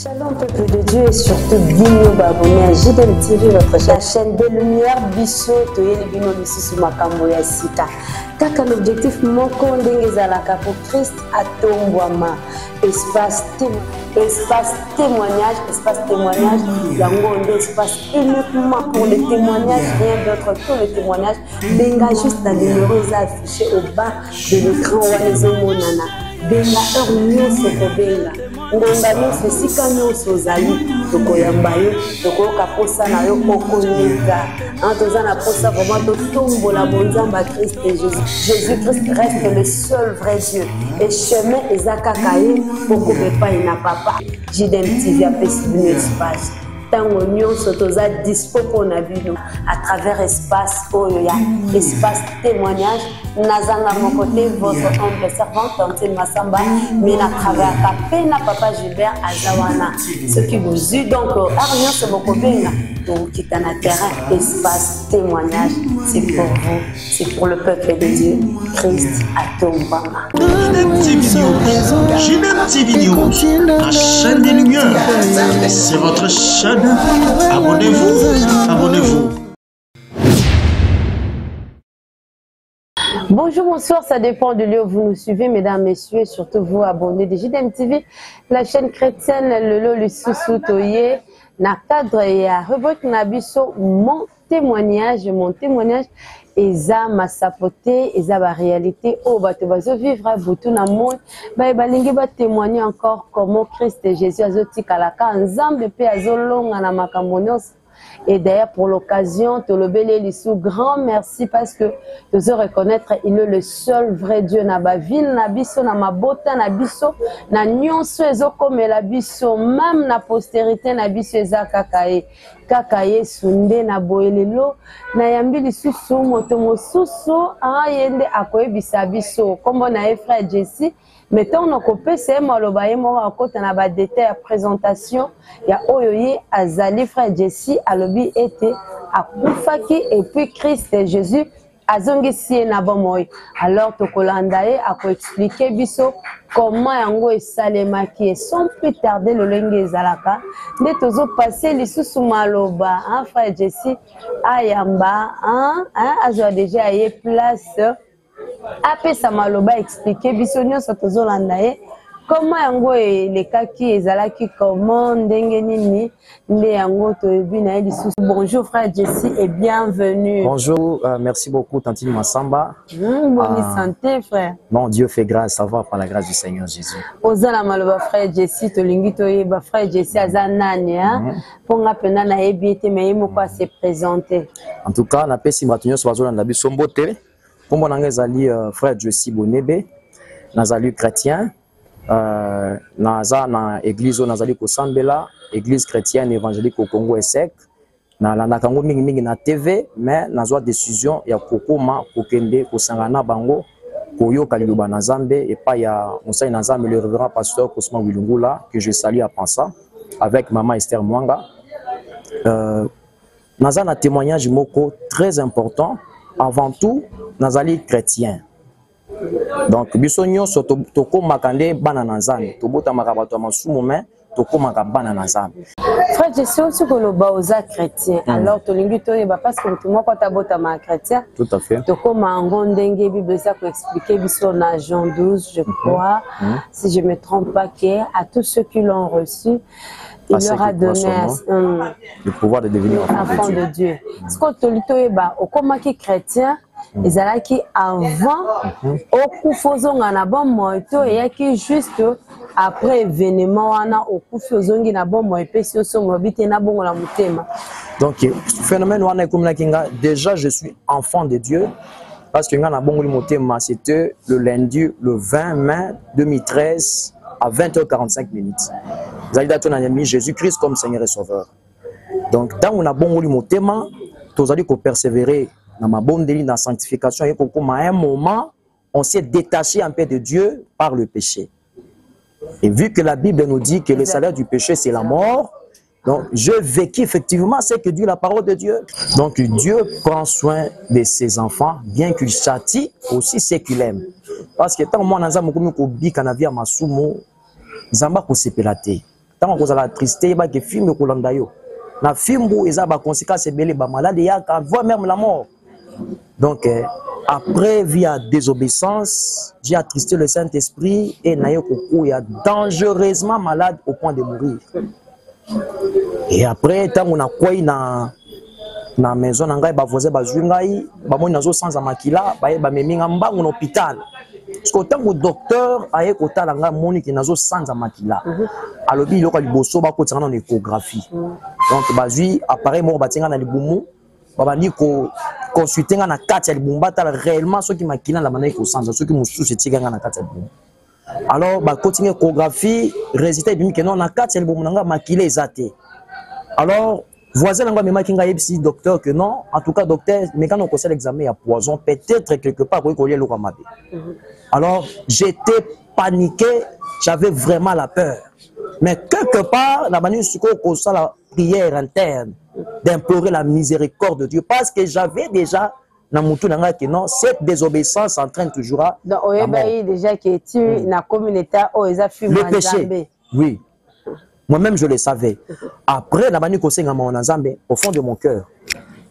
Shalom peuple de Dieu et surtout bino abonné à JDM TV, votre chaîne de lumière biso toyeli bino lisusu makambo ya sika. Kaka l'objectif moko ndenge ezalaka pour Christ atombwama. Espace témoignage, yango nde espace uniquement pour les témoignages, rien d'autre que les témoignages. Benga juste dans numéro affiché au bas de l'écran wanezomonana. Benga heure nyonso kobenga. Ngonga nyonso esika nyonso ozali tokoyamba yo tokoyoka posa na yo okonika toza na posa vraiment totombola bonzamba Christ et Jésus-Christ reste le seul vrai Dieu et chemin eza kaka ye okobe epai na papa. JDM TV apesi bino espace tango nyonso toza dispo mpona bino à travers espace oyo ya espace témoignage. Nazanga mon côté votre humble servante Tantine Massamba, mais na travers Kapena Papa Gilbert Azawana. Ce qui vous eut donc Arion c'est mon copain qui est en terrain espace témoignage, c'est pour vous, c'est pour le peuple de Dieu. Christ à Tombama. JDM TV News, la chaîne des lumières. C'est votre chaîne. Abonnez-vous. Bonjour, bonsoir, ça dépend de lieu où vous nous suivez, mesdames, messieurs, et surtout vous abonnez de JDM TV, la chaîne chrétienne, le Lisusu Toye, na cadre et à rubrique Nabiso, mon témoignage, eza ma sapoté, eza ba réalité, oh, bato bazo vivre à Boutou na monde, balingi ba témoigner encore comment Christ et Jésus azoti kalaka, nzambe pe azolonga na makamonyos. Et d'ailleurs, pour l'occasion, Tolobele Lissou, grand merci parce que tu veux reconnaître, il est le seul vrai Dieu. Nabaville, Nabiso, Namabota, Nabiso, na nyonso ezoko me labiso, même na postérité, Nabiso eza kakaye. Kakaye sunde na boelelo, na yambi lisusu, motomo susu, yende akoye bisabiso. Comme on a frère Jesse, mettons nos copains, c'est maloba et moi à côté na ba détail à présentation, ya oyoye azali frère Jesse alobi était à Koufaki et puis Christ et Jésus azongi si na bomoy. Alors tokolandaye a ko expliquer biso comment yango esalemaki et sans plus tarder le lenge ezalaka nde tozo passer lisusu maloba frère Jesse ayamba azwa déjà aye place après ça maloba expliquer biso nyonso tozolanda ye comment yango elekaki ezalaki comment ndenge nini nde yango toyebi na ye lisusu. Bonjour frère Jesse et bienvenue. Bonjour, merci beaucoup Tantine Massamba. Bonne santé frère. Non, Dieu fait grâce, ça va par la grâce du Seigneur Jésus. Ozala maloba frère Jesse tolingi toyeba frère Jesse aza nani ponga pena na yebi ete me yemo kwa se présenter. En tout cas, na pesi batunyo so bazolanda biso mbote. Kombo nanga ezali frère Jesse Bonebe, nazali chrétien. Naza na église nazali kosambela église chrétienne évangélique au Congo ESSEC na kango mingi na TV mais nazwa décision ya kokoma kokende kosangana bango koyoka liloba na Nzambe et pas ya Moussa na Nzambe le révérend pasteur Cosma Wilungula que je salue à Pansa avec maman Esther Mwanga. Naza na témoignage moko très important. Avant tout nazali chrétien. Donc, bisonyo so toko makande bana nanzambe tobota makabato masumu mais toko makabana nanzambe. Frère Jesse aussi koloba oza chrétien. Alors tolingi toyeba parce que tout moi quand tabota ma chrétien. Tout à fait. Toko mango ndenge Bible ça pour expliquer biso na Jean 12 je crois si je me trompe pas que à tous ceux qui l'ont reçu il leur a donné le pouvoir de devenir enfant de Dieu. Ce que tolitoyeba okomaki chrétien ezalaki avant okufozonga na bomo to eyaki juste après événement wana okufozongi na bomo epesi osongo bite na bongo la mutema. Donc phénomène wana ekomina kinga déjà je suis enfant de Dieu parce que ngana bongo mutema c'était le lundi le 20 mai 2013 à 20h45 minutes. Zalida ton ami Jésus-Christ comme Seigneur et Sauveur. Donc tant on a bongo mutema tozali ko persévérer dans ma bonne délit dans la sanctification et à un moment on s'est détaché un peu de Dieu par le péché. Et vu que la Bible nous dit que le salaire du péché c'est la mort, donc je vécu effectivement ce que dit la parole de Dieu. Donc Dieu prend soin de ses enfants, bien qu'il châtie aussi ce qu'il aime. Parce que tant moi dans un moment où bika na via masumo, zamba ko sepelate. tant que la tristesse ba que film kolanda yo na film où ils ont ba conséquences belé ba malade ya voire même la mort. Donc après via désobéissance, j'ai attristé le Saint-Esprit et nayo koko ya dangereusement malade au point de mourir. Et après tant on a quoi na maison ngai ba voisin ba ngai ba mo nazo sans makila ba meminga mbangu na hôpital. Parce que tant que docteur aye kotala nga moni ki nazo sans makila. Alobi iloko liboso ba ko tsana na échographie. Donc bazui appareil mo batinga na libumu ba ni ko consulter na kati ya libumba tala réellement ce qui makila la manai ko sans ce qui musu se tiga na kati ya libumba. Alors ba continuer échographie résultat bimi que non na kati ya libumu nga makila ezate. Alors voisin nanga mema kinga yebisi docteur que non, en tout cas docteur, mais quand on conseille l'examen il y a poison, peut-être quelque part ko lié lo mabe. Alors j'étais paniqué, j'avais vraiment la peur. Mais quelque part la manière qu'on ça la prière interne d'implorer la miséricorde de Dieu parce que j'avais déjà na mutu nanga que non, cette désobéissance entraîne toujours à donc oyebayi déjà que tu na communauté o eza fume le péché. Oui. Moi-même, je le savais. Après, la manière qu'on s'est au fond de mon cœur.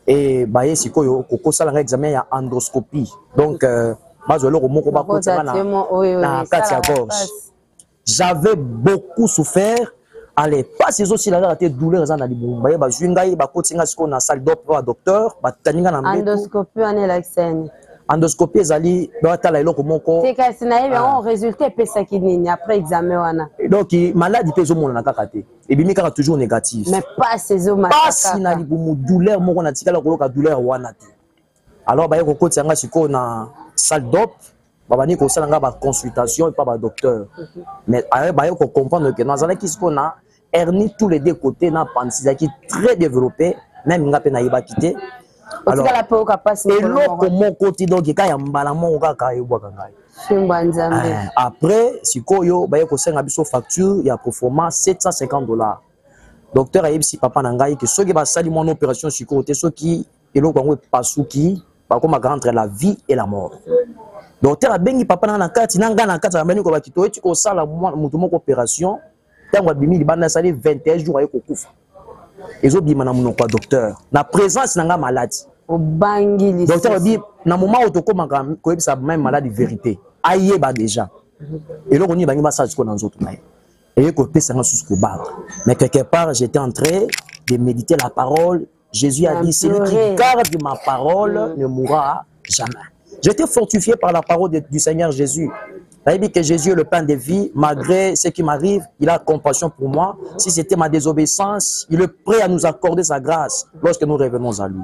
Et bah, si on a un examen, il y a endoscopie. Donc, j'avais beaucoup souffert. Allez, pas ces aussi la douleur dans la salle docteur, endoscopie en élection. Endoscopie ezali batala eloko moko c'est que sinaïba on résultat pesa kinini après examen wana donc maladie peso mona na kaka te et bimi kaka toujours négatif mais pas ces hommes pas sina libumu douleur moko na tikala koloka douleur wana te alors ba yeko koti nga siko na salle d'op baba ni ko sala nga ba consultation et pas ba docteur mais ba yeko comprendre que dans qui siko na hernie tous les deux côtés na appendicite qui très développé même nga pe na yiba kité. Alors, après, si koyo baye ko senga biso facture ya performance $750. Docteur a dit papa nangai que ceux qui va sali mon opération si côté ceux qui elo kwango pasuki ba ko ma entre la vie et la mort. Docteur a bengi papa na kati nanga na kati amani ko bakito eti ko sala mutu moko opération tango bimi libanda sali 21 jours aye ko kufa. Ils ont dit mon docteur na présence nanga maladie au bangili docteur dit na moment où toko maka ko ebisa même maladie vérité aye ba déjà et là on y bangi ba ça jusqu'au dans autres et ko pesa nga sous ko ba mais quelque part j'étais en train de méditer la parole. Jésus a dit celui qui garde ma parole ne mourra jamais. J'étais fortifié par la parole du Seigneur Jésus. Il a dit que Jésus est le pain de vie, malgré ce qui m'arrive, il a compassion pour moi. Si c'était ma désobéissance, il est prêt à nous accorder sa grâce lorsque nous revenons à lui.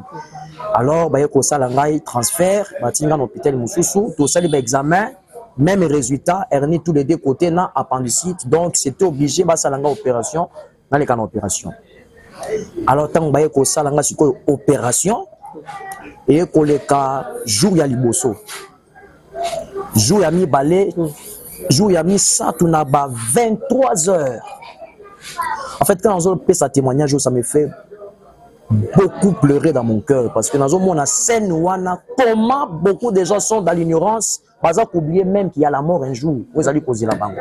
Alors, il y a un transfert, il y a un hôpital Moussoussou, tout ça, il y a un examen, même résultat, hernie tous les deux côtés, dans appendicite, donc c'était obligé de faire une opération dans les cas d'opération. Alors, tant que il y a une opération, et que les cas jour il y a liboso. Jour ya mi balé, jour ya mi ça tout n'a pas 23 heures. En fait quand on fait sa témoignage ça me fait beaucoup pleurer dans mon cœur parce que dans on a scène wana comment beaucoup de gens sont dans l'ignorance parce qu'ils oublient même qu'il y a la mort un jour vous allez causer la banque.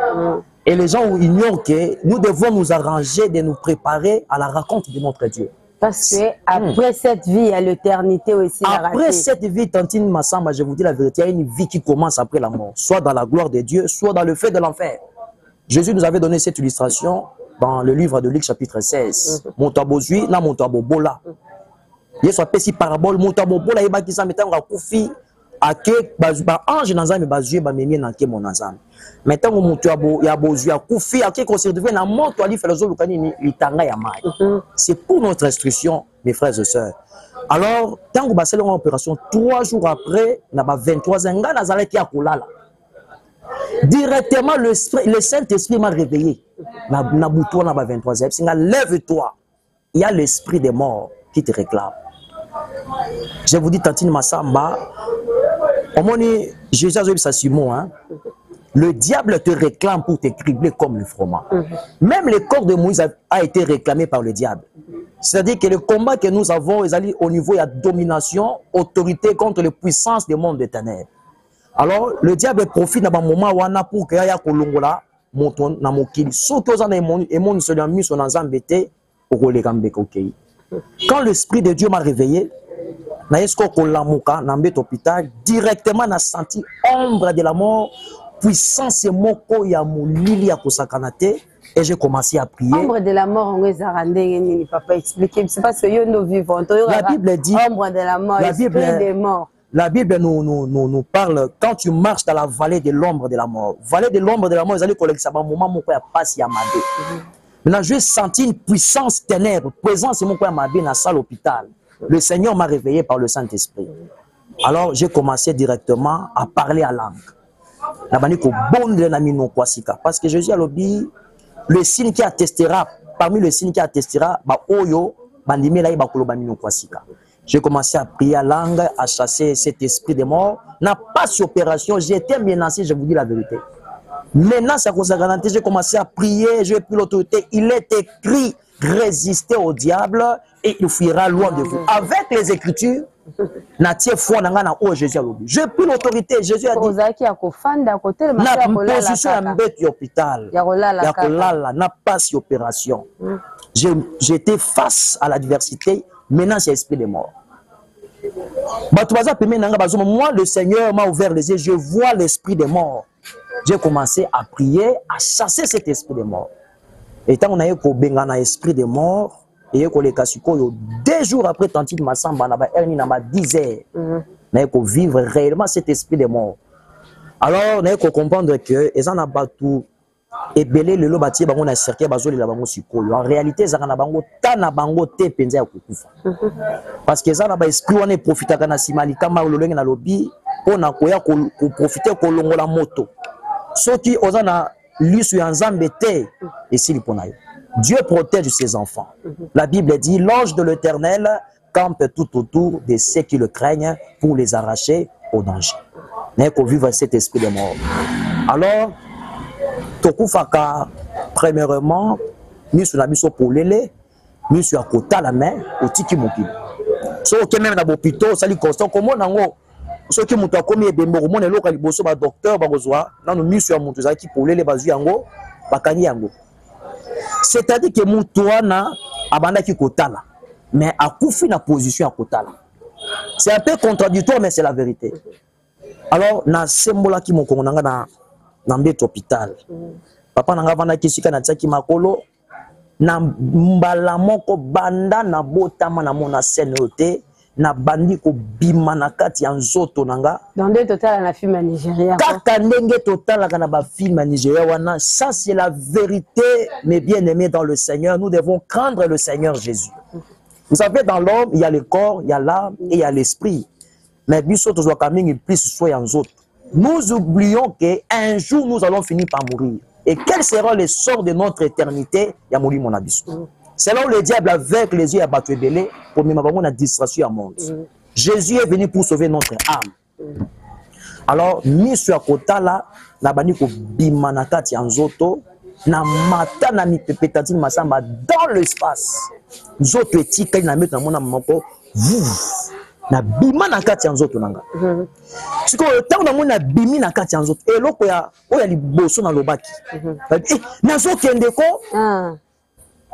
Et les gens ignorent que nous devons nous arranger de nous préparer à la rencontre de notre Dieu. Parce que après cette vie, il y a l'éternité aussi. Après cette vie, Tantine Massamba, je vous dis la vérité, il y a une vie qui commence après la mort, soit dans la gloire de Dieu, soit dans le feu de l'enfer. Jésus nous avait donné cette illustration dans le livre de Luc chapitre 16. Montabozui, na montabobola. Il y a une parabole, montabobola, il y a qui s'en met en koufi, ake, ange nazami, bazui, bamemi, nanke mon nazami. Maintenant, il y a besoin de koufi, ake, qu'on se retrouve dans le monde, il fait le zoo, c'est pour notre instruction, mes frères et sœurs. Alors, tant que vous avez une opération, 3 jours après, il y a 23 ans, directement, le Saint-Esprit m'a réveillé. Il y a 23 ans. Lève-toi. Il y a l'esprit des morts qui te réclame. Je vous dis, Tantine Massamba, Jésus a dit ça Simon, hein? Le diable te réclame pour te cribler comme le froment. Même le corps de Moïse a été réclamé par le diable. C'est-à-dire que le combat que nous avons est au niveau de la domination, autorité contre les puissances des mondes des ténèbres. Alors, le diable profite dans un moment où on a pour qu'il y ait moto na mokili soki oza na emoniseli ya miso na nzambe te okoleka mbeka okei. Quand l'esprit de Dieu m'a réveillé, na yesko kolamuka na mbeto hôpital, directement na senti ombre de la mort, puissance moko ya molili ya kosakana te, et j'ai commencé à prier. Ombre de la mort, on est arrangé, papa expliqué, c'est parce que nous vivons. La Bible dit, ombre de la mort, esprit des morts. La Bible nous parle, quand tu marches dans la vallée de l'ombre de la mort, vallée de l'ombre de la mort, ils allaient collecter ça, moment où il y a passe Yamadé. Maintenant, j'ai senti une puissance ténèbre, présence de mon père Yamadé dans la salle hôpital. Le Seigneur m'a réveillé par le Saint-Esprit. Alors, j'ai commencé directement à parler à langue. Parce que Jésus a dit, le signe qui attestera, parmi les signes qui attestera, j'ai commencé à prier à langue, à chasser cet esprit de mort. N'a pas d'opération, j'ai été menacé, je vous dis la vérité. Maintenant, ça j'ai commencé à prier, j'ai pris l'autorité. Il est écrit, résistez au diable et il fuira loin de vous. Avec les Écritures, j'ai pris l'autorité. Jésus a dit, na position à mbeti hôpital, n'a pas d'opération. J'étais face à l'adversité. Maintenant, c'est l'esprit de mort. Moi, le Seigneur m'a ouvert les yeux. Je vois l'esprit de mort. J'ai commencé à prier, à chasser cet esprit de mort. Et tant qu'on a eu un esprit de mort, et que les Kassuko, 2 jours après, Tantine Massamba, elle n'a pas 10 heures. On a vivre réellement cet esprit de mort. Alors, on a comprendre que les gens n'ont tout. Et belé le lobati bango na cercle bazoli la bango sikolo en réalité za na bango ta na bango te penza ya kukufa parce que za na ba esprit wana profita kana simali kama lolenge na lobi pona koya ko profiter ko longola moto soki oza na lisu ya nzambe te esili pona yo. Dieu protège ses enfants. La Bible dit l'ange de l'Éternel campe tout autour de ceux qui le craignent pour les arracher au danger. Mais qu'on vive cet esprit de mort. Alors Tokufaka, premièrement, nous sommes mis pour l'élé, nous sommes à côté la main, au tiki mokili. So que même dans l'hôpital, ça lui constant comment on a ce qui m'a commis des morts, mon élo quand bosso ba docteur ba rezoa, non nous sommes montés ça qui pour l'élé bazu yango, bakani yango. C'est-à-dire que mutouana abanda ki kotala, mais a koufi na position à kotala. C'est un peu contradictoire mais c'est la vérité. Alors na sembola ki moko nanga na Nambet hôpital. Papa nanga vanda kisika na tsaki makolo na mbala moko banda na botama na mona senote na bandi ko bima na kati ya nzoto nanga. Dans des total na film Nigeria. Kaka ndenge total kana ba film Nigeria wana, ça c'est la vérité mes bien-aimés dans le Seigneur, nous devons craindre le Seigneur Jésus. Vous savez dans l'homme, il y a le corps, il y a l'âme et il y a l'esprit. Mais biso to zo kamingi plus soit en nzoto. Nous oublions qu'un jour, nous allons finir par mourir. Et quel sera le sort de notre éternité? Yamori mon abyss. C'est là où le diable, avec les yeux abattus belé, pour me la distraction à monde. Jésus est venu pour sauver notre âme. Alors, mis sur côté là, la baniko bimanakati anzoto, na mata na mi pepetati masamba dans l'espace. Zoto etika na mettre na mona moko, na bima na kati ya nzoto nanga. Siko tant na mona bimi na kati ya nzoto eloko ya oya liboso na lobaki. Na zo kende ko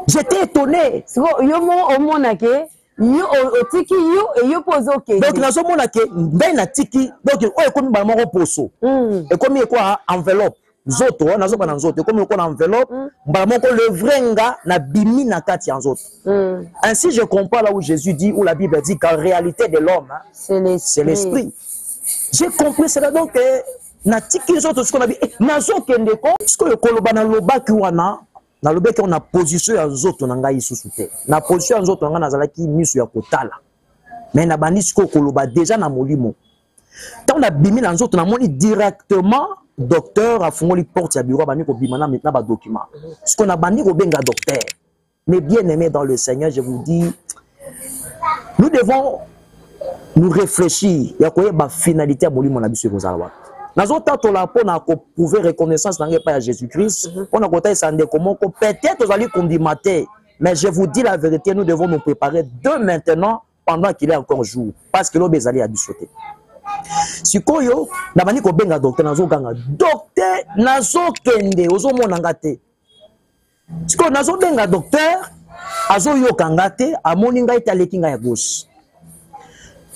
j'étais étonné. Siko yo mo omona ke yo otiki yo et yo pozo ke. Donc na zo mona ke ben na tiki donc oya komi ba moko poso. Et komi quoi enveloppe. Zoto na zo ba na nzoto komi ko na enveloppe ba moko le vrenga na bimi na kati ya nzoto. Ainsi je comprends là où Jésus dit, où la Bible dit qu'en réalité de l'homme c'est l'esprit. J'ai compris cela donc na tiki zoto ce qu'on a dit na zo kende ko ce que koloba na lobaki wana na lobeki on a position ya zoto na ngai susu te. Na position ya zoto nga nazalaki misu ya kotala. Mais na bandi ce ko koloba déjà na molimo. Tant on a bimi na zoto na moni directement docteur a fongoli porte ya bureau bani ko bimana maintenant ba document. Ce qu'on a bandi ko benga docteur. Mais bien aimé dans le Seigneur, je vous dis, nous devons nous réfléchir. Il y a quoi la finalité à molimo na biso kozalwa. Nazo tato la po na ko prouver reconnaissance na pas à Jésus-Christ. On a côté ça ndeko moko peut-être vous allez condimater, mais je vous dis la vérité, nous devons nous préparer de maintenant pendant qu'il est encore jour parce que l'obésali a dû sauter. Sikoyo na bani ko benga docteur nazo ganga docteur nazo kende ozo mona ngate. Sikoyo nazo benga docteur azo yoka ngate amoni ngai taleki ngai ya gauche.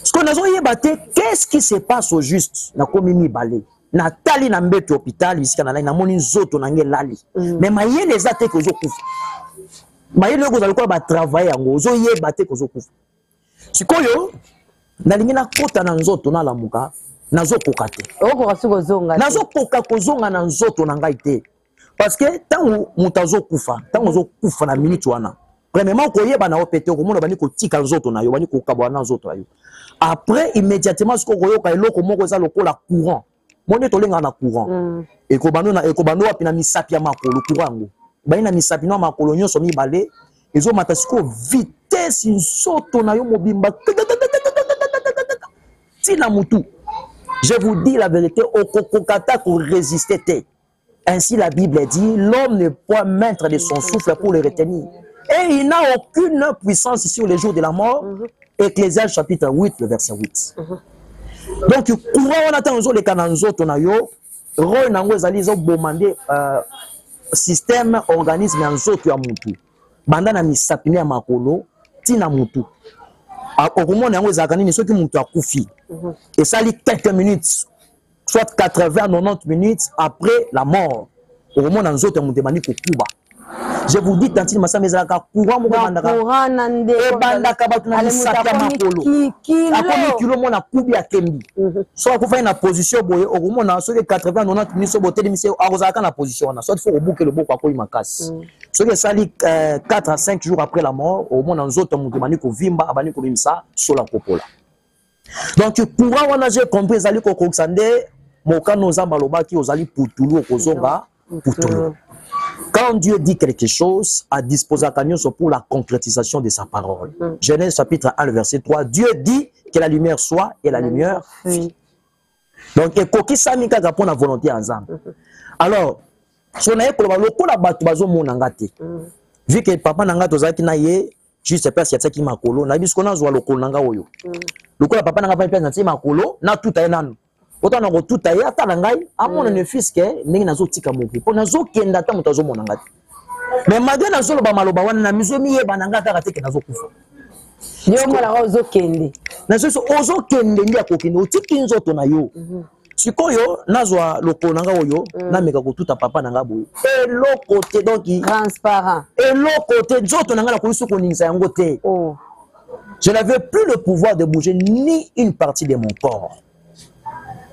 Sikoyo nazo yeba te qu'est-ce qui se passe au juste na komi mibale. Na tali na mbeto hôpital bisika na lai na moni nzoto na nge lali. Mais mayele eza te ko zo kufa. Mayele ko za ko ba travailler yango zo yeba te ko zo kufa. Sikoyo nalingi na kota na nzoto na lamuka nazo koka te. Okoka siko zonga. Nazo koka kozonga na nzoto na ngai te. Parce que tango mutazo kufa, tango zo kufa na minute wana. Premièrement ko yeba na opete ko mona bani ko tika nzoto na yo, bani ko kabwa na nzoto ayo. Après immédiatement ce ko yoka eloko moko za lokola courant. Moni to lenga na courant. Et ko bano wapi na misapi ya makolo courant ngo. Bani na misapi na makolo nyonso mibale ezo matasiko vitesse nzoto na yo mobimba. Tina mutu. Je vous dis la vérité, au kokokata pour résister. Ainsi la Bible dit, l'homme ne peut mettre de son souffle pour le retenir. Et il n'a aucune puissance sur les jours de la mort. Ecclésiaste chapitre 8, le verset 8. Donc, courant on attend les cananzo tonayo, roi nango ezali zo bomandé système organisme yanzo to ya mutu. Banda na misapine ya makolo, tina mutu. Okomona yango ezalaka nini soki mutu akufi. Et ça lit quelques minutes, soit 80-90 minutes après la mort. Okomona nzoto mutu bandi kokuba. Je vous dis tantine masama ezalaka courant moko bandaka. Courant nande. E bandaka batu na misaka makolo. Akomi kilo mona kubi ya kembi. So akofanya na position boye okomona soki 80-90 minutes so bote demi se akozalaka na position wana. Soit il faut obuke le boko akoyi makasi. Soki ça lit 4 à 5 jours après la mort, okomona nzoto mutu bandi ko vimba abandi ko bimisa sola kopola. Donc courant wana j'ai compris ezali ko koksande mokano zamba lobaki ozali putulu okozonga putulu. Quand Dieu dit quelque chose, à disposer à Canyon pour la concrétisation de sa parole. Genèse chapitre 1, le verset 3. Dieu dit que la lumière soit et la lumière fit. Donc, et koki sami kaka pour la volonté ensemble. Alors, si on a le coup la batu bazo mon angate. Vu que papa nanga zaki na ye, juste parce qu'il y a qui makolo, na bisko na zo le coup nanga oyo. Le coup la papa nanga pas bien na makolo, na tout a nan. Autant na tout a ya ta ngai, a mon ne fils que ningi nazo tika moki. Po nazo kenda ta mutazo mon angate. Mais malgré nazo ba maloba wana na mizomi ye bananga ta kate nazo kufa. Yo mona ozo kende. Nazo ozo kende ndia kokende otiki nzoto na yo. Sikoyo nazwa loko nanga oyo na meka ko tuta papa nanga boyo. Et l'autre côté donc transparent. Et l'autre côté nzoto nanga na ko lusu ko ningisa yango te. Oh. Je n'avais plus le pouvoir de bouger ni une partie de mon corps.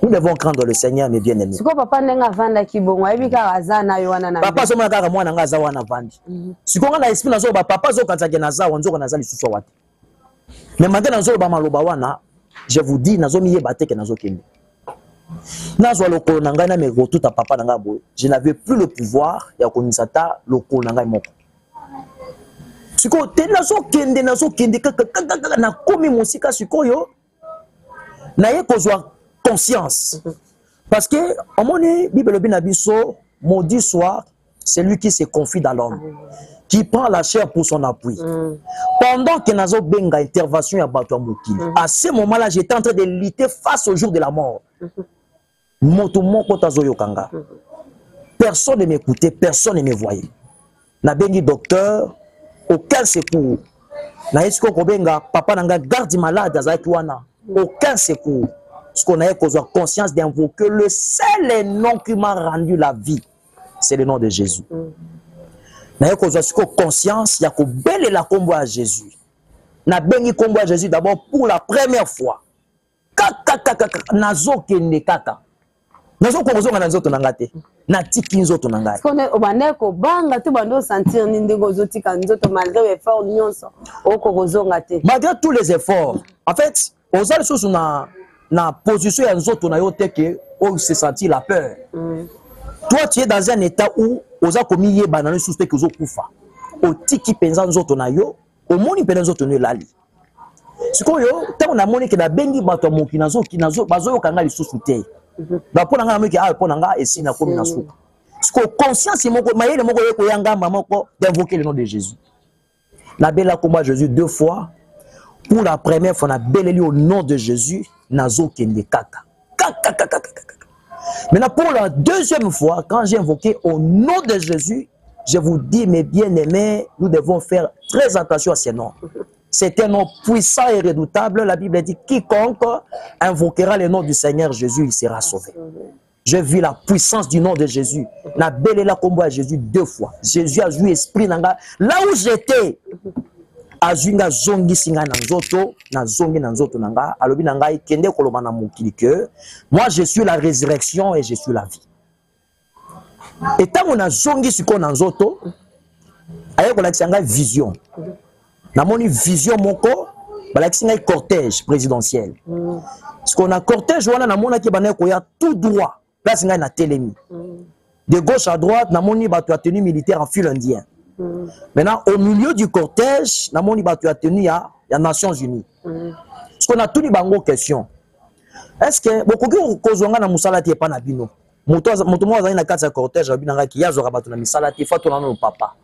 Nous devons craindre le Seigneur, mes bien-aimés. Siko papa nenga vanda kibongo ebika azana yo wana na. Papa so mwana mwana nga zawa na vandi. Siko nga na esprit na zo ba papa zo kanza na zawa nzo na zali suso wate. Mais maintenant nazo ba maloba wana, je vous dis nazo miye bateke nazo kende. Nazo lokolo nanga na me rotuta papa nanga boy. Je n'avais plus le pouvoir ya konisata lokolo nanga moko. Siko te nazo kende kaka na komi musika siko yo. Na ye kozwa conscience. Parce que, à mon avis, Bible Binabiso, maudit soit celui qui se confie dans l'homme, qui prend la chair pour son appui. Pendant que Nazo Benga intervention à Batouamouki, à ce moment-là, j'étais en train de lutter face au jour de la mort. Personne ne m'écoutait, personne ne me voyait. Na bengi docteur, aucun secours. Na esko kobenga papa nanga garde malade azakiwana, aucun secours. Ce qu'on a conscience d'invoquer le seul nom qui m'a rendu la vie, c'est le nom de Jésus. N'a conscience, il y a que belle la combo à Jésus. N'a béni combo à Jésus d'abord pour la première fois. Nazo kende kaka. Nazo kozo nazo tonangate. Na tiki nzoto nangate. Kone obaneko banga tu bando sentir ninde gozo tika nzoto malgré effort nyonso. Oko gozo ngate. Malgré tous les efforts. En fait, on a les choses na position ya nzoto na yo teke on se sentit la peur. Toi tu es dans un état où oza komi yeba na sous teke ozo kufa. O tiki penza nzoto na yo, o moni penza nzoto no lali. Sikoyo tango na moni ke na bengi bato moki nazo bazo yo kanga lisusu te. Ba pona nga moki a pona nga esi na komi na suka. Siko conscience moko mayele moko yeko yanga mamoko d'invoquer le nom de Jésus. Na bela combat Jésus 2 fois. Pour la première fois, on a belle au nom de Jésus. nazo kende kaka. Maintenant, pour la deuxième fois, quand j'ai invoqué au nom de Jésus, je vous dis, mes bien-aimés, nous devons faire très attention à ces noms. C'est un nom puissant et redoutable. La Bible dit, quiconque invoquera le nom du Seigneur Jésus, il sera sauvé. J'ai vu la puissance du nom de Jésus. Na belle la combo à Jésus 2 fois. Jésus a joué esprit nanga. Là où j'étais, azunga zongi singa nanzoto, na zongi nanzoto nanga, alobi nanga ikende koloba na mokili que moi je suis la résurrection et je suis la vie. Et tant on a zongi siko nanzoto, aye kolakisa nga vision. Na moni vision moko, balakisa nga cortège présidentiel. Parce qu'on a cortège wana na mona ki bana ko ya tout droit. Place nga na télémi. De gauche à droite, na moni bato a tenue militaire en fil indien. Maintenant, au milieu du cortège, na moni bato a tenue ya Nations Unies. Parce qu'on a tout dit bango question. Est-ce que beaucoup kozonga na musala te pa na bino? Moto mo azali na kati ya cortège abinanga ki yazora bato na misala te fa tona no papa.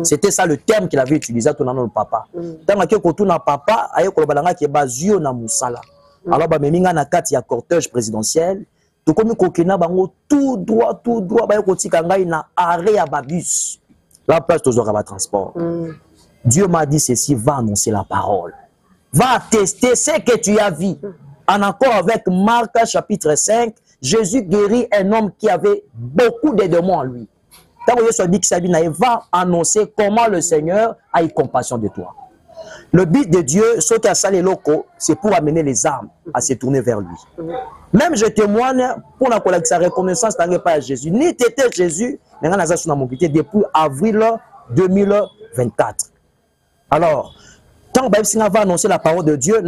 C'était ça le terme qu'il avait utilisé tona no papa. Tanga ke kotuna papa aye kolobalanga ki bazio na musala. Alors ba meminga na kati ya cortège présidentiel. Tout comme kokina bango tout droit ba kotika ngai na arrêt à babus. La place aux aura transport. Dieu m'a dit ceci, va annoncer la parole. Va attester ce que tu as vu. En accord avec Marc chapitre 5, Jésus guérit un homme qui avait beaucoup de démons en lui. Quand vous dit que ça va annoncer comment le Seigneur a eu compassion de toi. Le but de Dieu, ce qui a salé locaux, c'est pour amener les âmes à se tourner vers lui. Même je témoigne pour la collecte sa reconnaissance n'arrive pas à Jésus. Ni t'étais Jésus, depuis avril 2024. Alors, quand Baïbsina va annoncer la parole de Dieu,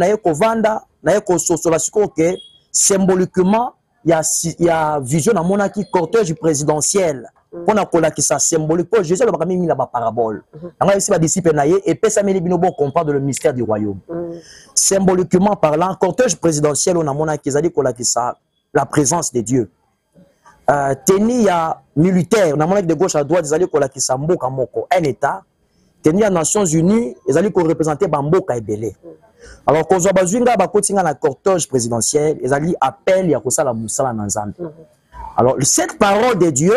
symboliquement, il y a vision dans mon acquis cortège présidentiel. On a collé ça symbolique. Jésus a mis la parabole. On a ici les disciples et Pessameli Binobo comprendre le mystère du royaume. Symboliquement parlant, cortège présidentiel, on a mon acquis ça la présence de Dieu. Teni ya militaire, on a mon de gauche à droite, ils allaient coller ça mboka moko, un état. Teni ya Nations Unies, ils allaient représenter Bamboka et Belé. Alors, quand on a la cortège présidentiel, ils allaient appeler à la Moussala Nanzambe. Alors, cette parole de Dieu,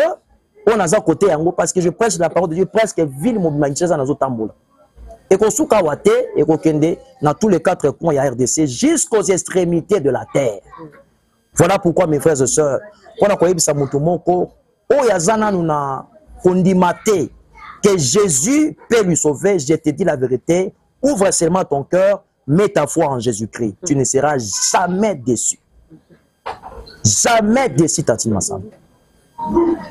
on a à côté parce que je prêche la parole de Dieu presque ville mobilisée dans nos tambours. Et qu'on souka wate et qu'on kende dans tous les 4 coins de RDC jusqu'aux extrémités de la terre. Voilà pourquoi mes frères et sœurs, on a connu ça mutumoko, o yazana nous na fondimate que Jésus peut lui sauver. Je te dis la vérité, ouvre seulement ton cœur, mets ta foi en Jésus-Christ. Tu ne seras jamais déçu. Jamais déçu, Tati Massam.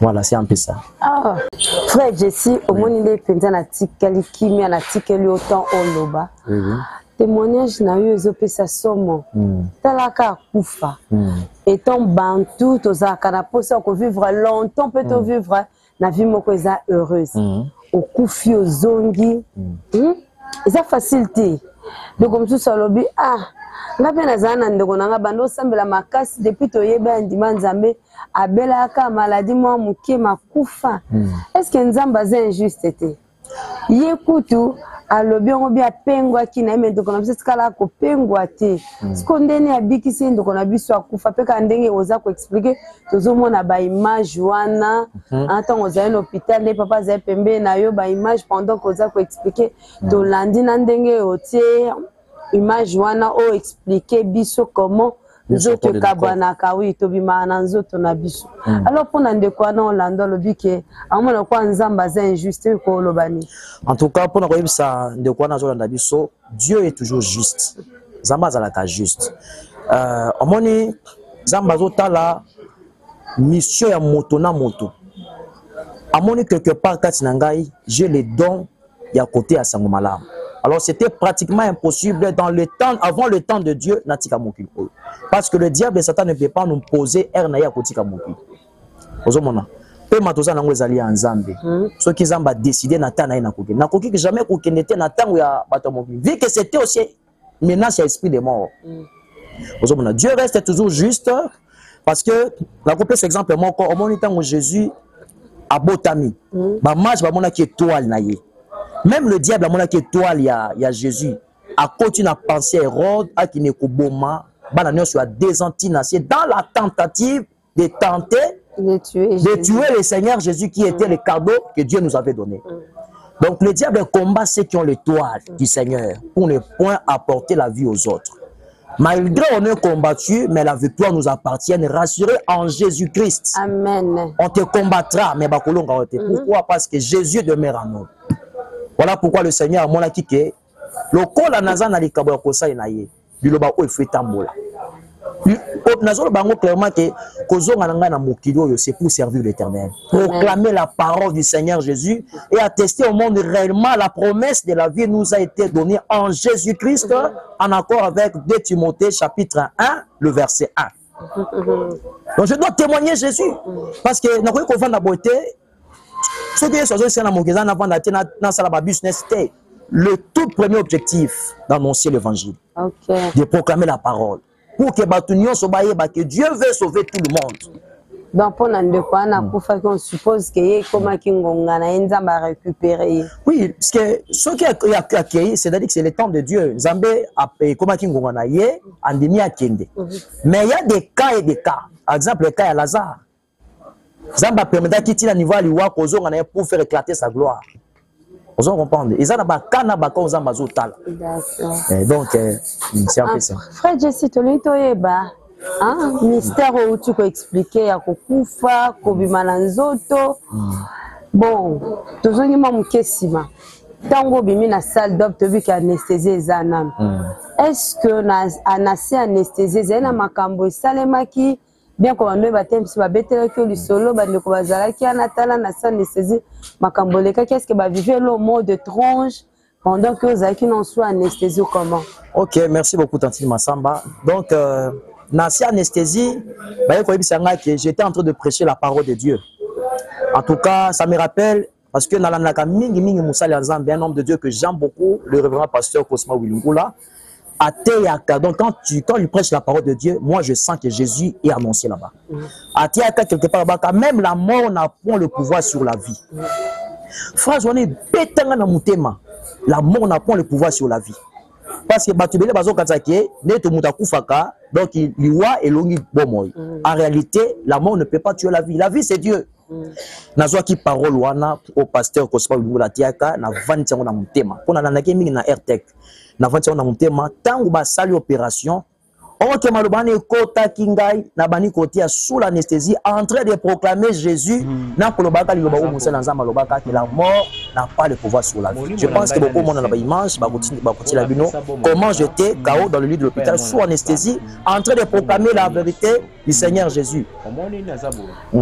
Voilà, c'est un peu ça. Ah, frère Jessie, au moins il est pendant la tikali kimi na tikeli autant oloba. Témoignage na eu ezope sa somo. Talaka kufa. Étant bantou tozaka na posa ko vivre longtemps peut vivre na vie moko eza heureuse. Au kufi ozongi. Eza facilité. Donc comme tout ça lobi nga pe nazana ndeko nanga bando sambela makasi depuis toyeba ndima nzambe abelaka maladie mo mukie makufa. Est-ce que nzamba za injuste te? Yekutu alobi ngo bia pengwa kina ime ndeko na biso kala ko pengwa te. Skondene abikisi ndeko na biso akufa pe ka ndenge oza ko expliquer tozomona ba image wana antango za l'hôpital ne papa za pembe na yo ba image pendant ko oza ko expliquer to landi na ndenge otie image wana o expliquer biso comment nzoto kabana kawi to bimana nzoto na biso. Alors pour ndeko wana olanda lobike amona kwa nzamba za injuste ko lobani. En tout cas pour na ça ndeko wana olanda biso, Dieu est toujours juste. Zamba zalaka juste. Omoni zamba zotala mission ya moto na moto. Amoni quelque part kati na ngai, j'ai les dons ya côté à Sangomala. Alors c'était pratiquement impossible dans le temps, avant le temps de Dieu, natika mokili. Parce que le diable et Satan ne peut pas nous poser ernaya kotika mokili. Ozomona. Pe matoza nango ezali en Nzambe. Ceux qui zamba décidé na tana na koki. Na koki que jamais kokendete na tango ya bato mokili. Vu que c'était aussi menace à esprit de mort. Ozomona. Dieu reste toujours juste parce que la coupe cet exemple moko au moment où Jésus a botami. Ba match ba mona qui étoile na ye. Même le diable a mon étoile, il y a Jésus. A continué à penser à Hérode, à qui n'est qu'au boma, bana nyonso ya désentinacé dans la tentative de tenter de tuer le Seigneur Jésus qui était le cadeau que Dieu nous avait donné. Donc le diable combat ceux qui ont l'étoile du Seigneur pour ne point apporter la vie aux autres. Malgré on est combattu, mais la victoire nous appartient, rassuré en Jésus-Christ. Amen. On te combattra, mais pourquoi? Parce que Jésus demeure en nous. Voilà pourquoi le Seigneur a mon akike. Le col à Nazan a dit qu'il y a un biloba où il fait tambola. Clairement que c'est pour servir l'Éternel, proclamer la parole du Seigneur Jésus et attester au monde réellement la promesse de la vie nous a été donnée en Jésus-Christ, en accord avec 2 Timothée chapitre 1, le verset 1. Donc je dois témoigner Jésus parce que le tout premier objectif d'annoncer l'évangile, de proclamer la parole. Pour que Dieu veut sauver tout le monde. Donc, pour on suppose qu'il a récupéré. Oui, parce que ce qui a accueilli, c'est-à-dire que c'est le temps de Dieu. Zambé a payé comme mais il y a des cas et des cas. Par exemple, le cas de Lazare. Zamba permet qu'il à niveau pour faire éclater sa gloire. Vous comprenez? Ils ont donc, c'est un peu ça. Frère Jesse, tu as mystère où tu peux expliquer à Kokufa, Kobimananzoto. Bon, tu as dit que tango bimi na salle d'obtenir anesthésie zanam. Est-ce que na anesthésie zana makambo salemaki bien qu'on ne baptême si va bêter que le solo va ne kozala qui anatala na salle anesthésie makambo leka qu'est-ce que va vivre le mot de tronche pendant que vous avez qui n'en soit anesthésie comment? OK, merci beaucoup Tantine Massamba. Donc na salle anesthésie j'étais en train de prêcher la parole de Dieu. En tout cas, ça me rappelle parce que dans la mingi Moussali Nzambe, un homme de Dieu que j'aime beaucoup, le révérend pasteur Cosma Wilungula, Ateyaka. Donc quand il prêche la parole de Dieu, moi je sens que Jésus est annoncé là-bas. Ateyaka quelque part là-bas, même la mort n'a point le pouvoir sur la vie. Frère, on est bétanga na mutema. La mort n'a point le pouvoir sur la vie. Parce que batubele bazo katake, neto mutakufaka, donc il liwa et longi bomoy. En réalité, la mort ne peut pas tuer la vie. La vie c'est Dieu. Nazwa ki parole wana au pasteur Cosma Wilungula Tiaka na vanti na mutema. Pona na nake mingi na AirTech. Na vanti na mutema tangu ba sali opération. On que malobane kota kingai na bani kotia sous l'anesthésie en train de proclamer Jésus na kolobaka liloba o musala nzamba lobaka que la mort n'a pas le pouvoir sur la vie. Je pense que beaucoup monde na ba image ba koti la bino comment j'étais KO dans le lit de l'hôpital sous anesthésie en train de proclamer la vérité du Seigneur Jésus.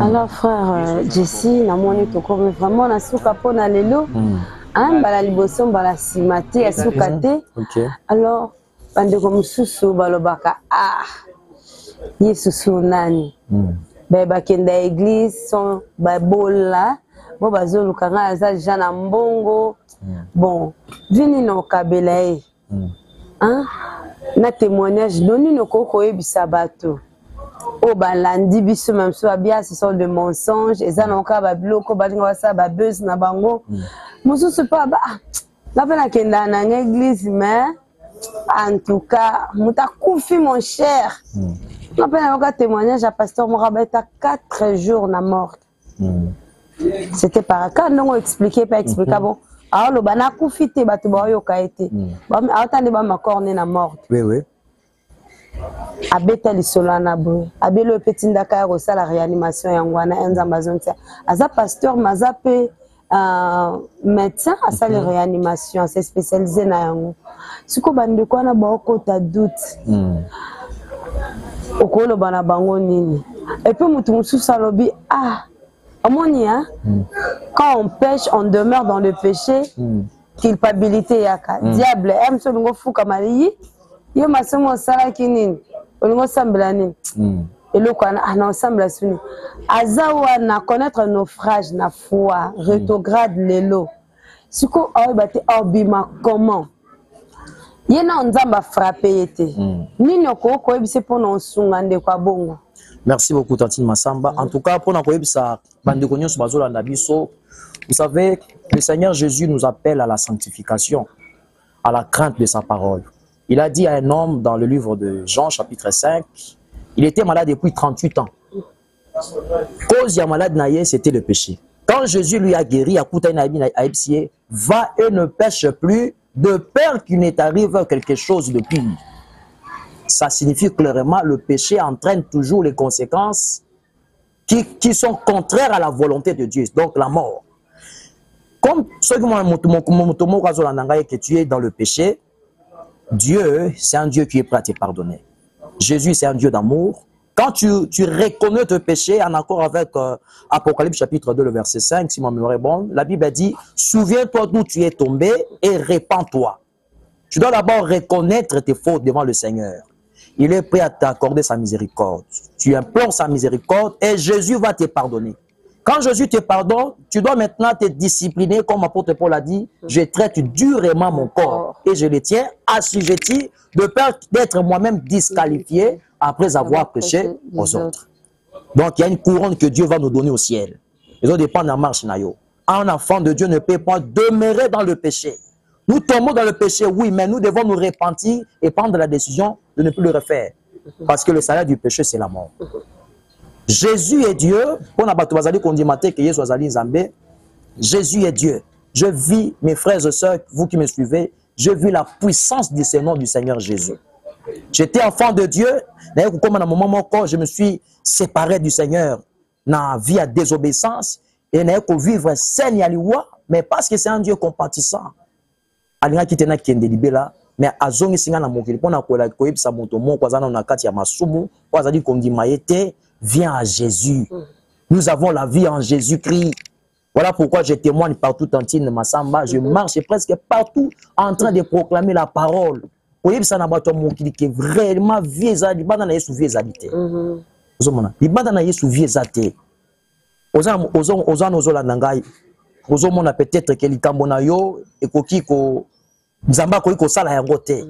Alors frère Jesse na moni to comme vraiment na suka pona lelo bala liboso bala simate ya suka te. Alors bandeko mususu balobaka Yesu nani bakenda église son babola bo bazoluka nga za jana mbongo bon vini no kabela na témoignage doni no koko ebisa bato o balandi biso même so abia ce sont de mensonges eza na ka ba bloko balinga wasa ba buzz na bango mususu pa na pena kenda na église mais en tout cas, Moutakufi mon cher. On a un témoignage à pasteur Morabeta 4 jours na mort. C'était par quand on expliquait pas expliquer bon. Alors le bana kufi te batu ba yo ka été. Ba attendez ba ma corne na mort. Oui oui. Abeta li solana bro. Abelo petit ndaka ro sala réanimation ya ngwana enzamba zontia. Aza pasteur mazape médecin à sa réanimation, c'est spécialisé na yango. Siko bande ko na ba ko ta doute. Okolo bana bango nini. Et puis mutu musu salobi amoni quand on pêche, on demeure dans le péché. Culpabilité yaka. Diable aime so ngo fuka mali. Yo masomo sala kinini. Olingo sambela nini. Et le quoi ensemble la suni azawa na connaître naufrage na foi rétrograde lelo siko bate obima comment yena nzamba frappé été nini ko ebise pour non sunga nde kwa bongo. Merci beaucoup Tantine Massamba. En tout cas pour na ko ebisa bande konyo so bazolanda biso, vous savez le Seigneur Jésus nous appelle à la sanctification, à la crainte de sa parole. Il a dit à un homme dans le livre de Jean, chapitre 5, il était malade depuis 38 ans. Cause de la maladie, c'était le péché. Quand Jésus lui a guéri, va et ne pêche plus, de peur qu'il ne t'arrive quelque chose de pire. Ça signifie clairement le péché entraîne toujours les conséquences qui sont contraires à la volonté de Dieu, donc la mort. Comme ceux qui que tu es dans le péché, Dieu, c'est un Dieu qui est prêt à te pardonner. Jésus, c'est un Dieu d'amour. Quand tu reconnais tes péchés, en accord avec Apocalypse chapitre 2, le verset 5, si ma mémoire est bonne, la Bible dit, souviens-toi d'où tu es tombé et répands-toi. Tu dois d'abord reconnaître tes fautes devant le Seigneur. Il est prêt à t'accorder sa miséricorde. Tu implores sa miséricorde et Jésus va te pardonner. Quand Jésus te pardonne, tu dois maintenant te discipliner, comme l'apôtre Paul a dit, je traite durement mon corps et je le tiens assujetti de peur d'être moi-même disqualifié après avoir péché aux autres. Donc il y a une couronne que Dieu va nous donner au ciel. Les autres dépendent de la marche. Un enfant de Dieu ne peut pas demeurer dans le péché. Nous tombons dans le péché, oui, mais nous devons nous repentir et prendre la décision de ne plus le refaire. Parce que le salaire du péché, c'est la mort. Jésus est Dieu. Jésus est Dieu. Je vis, mes frères et sœurs, vous qui me suivez, je vis la puissance du Seigneur du Seigneur Jésus. J'étais enfant de Dieu. Comme à un moment, je me suis séparé du Seigneur dans la vie à désobéissance. Et je suis vivre sain et mais parce que c'est un Dieu compatissant. Alinga kitena kiende libela mais azongi singa na mokili pona kola koyebisa moto moko azana na kati ya masumu po azali kondima yete viens à Jésus. Nous avons la vie en Jésus-Christ. Voilà pourquoi je témoigne partout en Tine Massamba, je marche presque partout en train de proclamer la parole. Koyebisa na bato mokili que vraiment vie ezali bana na Yesu vie ezalité. Ozomona libanda na Yesu vie ezate. Ozana ozola nangai. Ozomona peut-être que likambo na yo ekoki ko nzamba ko sala yango te.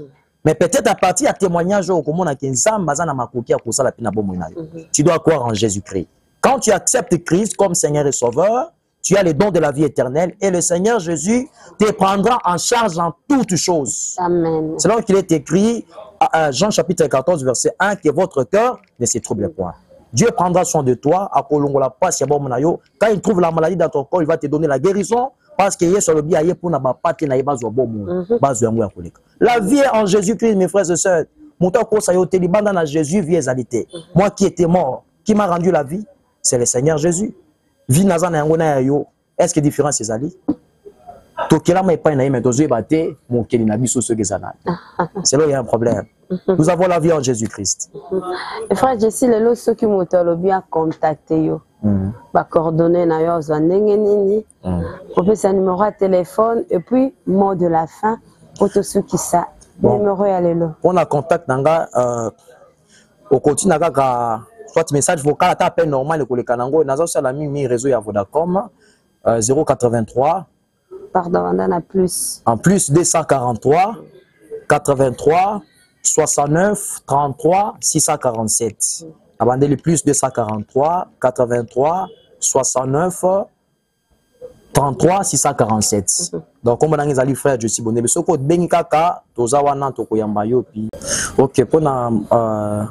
Mais peut-être à partir de témoignage au komona ke nzamba za na makoki ya ko sala pina bomo na yo. Tu dois croire en Jésus-Christ. Quand tu acceptes Christ comme Seigneur et Sauveur, tu as les dons de la vie éternelle et le Seigneur Jésus te prendra en charge en toutes choses. Amen. C'est là qu'il est écrit à Jean chapitre 14 verset 1 que votre cœur ne se trouble point. Dieu prendra soin de toi. Quand il trouve la maladie dans ton corps, il va te donner la guérison. Parce qu'il est sur le bien pour la vie est en Jésus-Christ, mes frères et sœurs. Jésus vie égalité. Moi qui étais mort, qui m'a rendu la vie, c'est le Seigneur Jésus. Est-ce que différence est ali? C'est là il y a un problème. Nous avons la vie en Jésus-Christ. Frère Jessie, le ceux qui m'ont bien contacté, va coordonner na yo nini, on peut sa numéro de téléphone et puis mot de la fin pour tous ceux qui ça. Numéro y aller là. On a contact nanga au continue nanga soit message vocal à appel normal le kanango nazo sala mi réseau ya Vodacom 083 pardon, on en a plus. En plus 243 83 69 33 647. Abandonne le plus 243 83 69 33 647. Donc comme on a les frères je suis bonné mais soko bengi kaka toza wana to koyamba yo pi. OK pona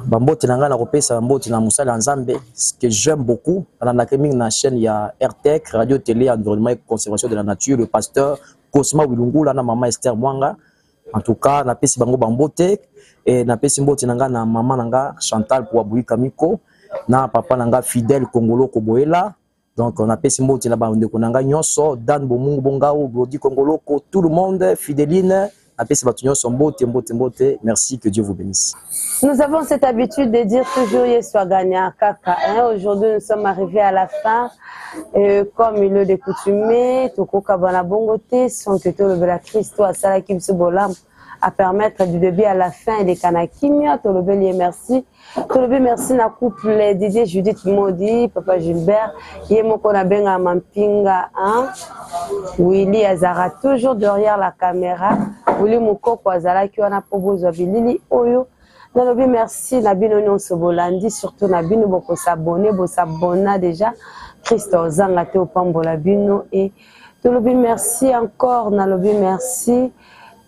bambote nanga na kopesa mboti na musala nzambe ce que j'aime beaucoup dans la na chaîne il y a RTEC Radio Télé Environnement et Conservation de la Nature le pasteur Cosma Wilungula na maman Esther Mwanga. En tout cas na pesi bango bambote et na pesi mboti nanga na maman nanga Chantal Pouabui Kamiko na papa nanga Fidèle Kongolo Koboela. Donc on a pesi mboti na bande konanga nyonso Dan Bomungu Bongao Brody Kongolo tout le monde Fidéline na pesi batu nyonso mbote. Merci, que Dieu vous bénisse. Nous avons cette habitude de dire toujours Yesu gagnant kaka. Aujourd'hui nous sommes arrivés à la fin. Comme il est de coutume, Toko Bana Bongote, son que tout le bel Christ, à Salakim Subolam, à permettre du début à la fin des Kanakimia, tout le bel merci. Tout le bel merci na couple Didier Judith Modi, Papa Gilbert, Yemoko Nabenga Mampinga, Willy Azara, toujours derrière la caméra, Willy Moko Azara qui en a proposé Bilili Oyo. Nalobi merci Nabino Nyon Sobolandi, surtout Nabino Boko s'abonner, Bo s'abonna déjà. Christo Zangate au Pambola Bino et Nalobi merci encore, Nalobi merci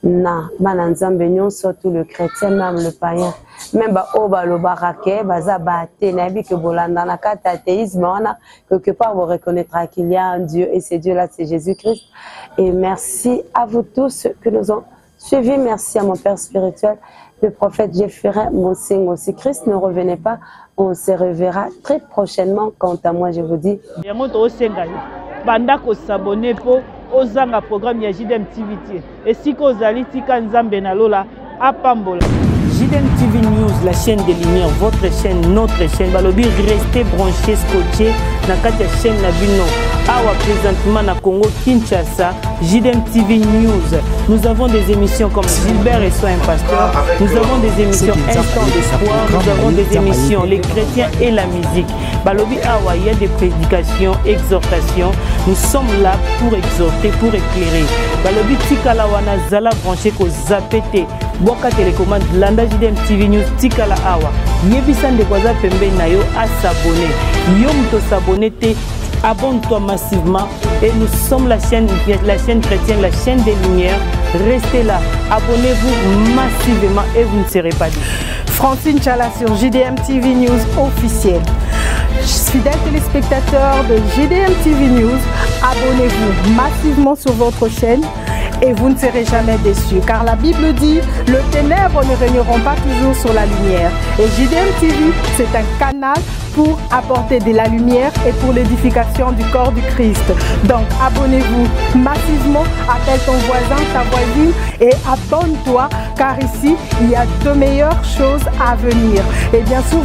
na bananzambe nyonso tout le chrétien même le païen même ba oba lo barake baza baté na bi que bolanda na kata athéisme wana quelque part vous reconnaîtra qu'il y a un Dieu et ce Dieu là c'est Jésus-Christ. Et merci à vous tous que nous avons suivis. Merci à mon père spirituel le prophète Jeffrey Monsengo. Si Christ ne revenait pas, on se reverra très prochainement. Quant à moi, je vous dis banda ko s'abonner pour ozanga programme ya JDM TV et si ko zali tika nzambe na lola apambola. JDM TV News, la chaîne des lumières, votre chaîne, notre chaîne. Balobi, restez branchés, scotchés na kati ya chaîne na bino. Awa présentement na Congo Kinshasa, JDM TV News. Nous avons des émissions comme Gilbert et Soin Pasteur. Nous avons des émissions Instant d'espoir. Nous avons des émissions Les chrétiens et la musique. Balobi Awa, il y a des prédications, exhortations. Nous sommes là pour exhorter, pour éclairer. Balobi Tikala wana zala branché ko zapete. Boka télécommande Landa JDM TV News Tikala Awa. Yebisa ndekwaza pembe na yo à s'abonner. Yo mto s'abonner te. Abonne-toi massivement et nous sommes la chaîne chrétienne, la chaîne des lumières. Restez là, abonnez-vous massivement et vous ne serez pas déçus. Francine Chala sur JDM TV News officiel. Fidèles téléspectateurs de JDM TV News, abonnez-vous massivement sur votre chaîne et vous ne serez jamais déçus. Car la Bible dit, les ténèbres ne régneront pas toujours sur la lumière. Et JDM TV, c'est un canal pour apporter de la lumière et pour l'édification du corps du Christ. Donc abonnez-vous massivement, appelle ton voisin, ta voisine et abonne-toi car ici il y a de meilleures choses à venir. Et bien sûr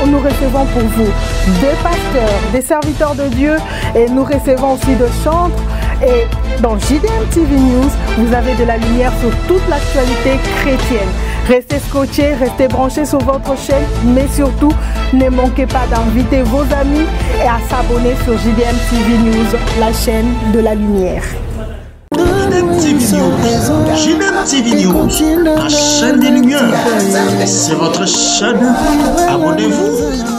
nous recevons pour vous des pasteurs, des serviteurs de Dieu et nous recevons aussi de chantres. Et dans JDM TV News, vous avez de la lumière sur toute l'actualité chrétienne. Restez scotchés, restez branchés sur votre chaîne, mais surtout, ne manquez pas d'inviter vos amis et à s'abonner sur JDM TV News, la chaîne de la lumière. JDM TV News, la chaîne des lumières. C'est votre chaîne. Abonnez-vous.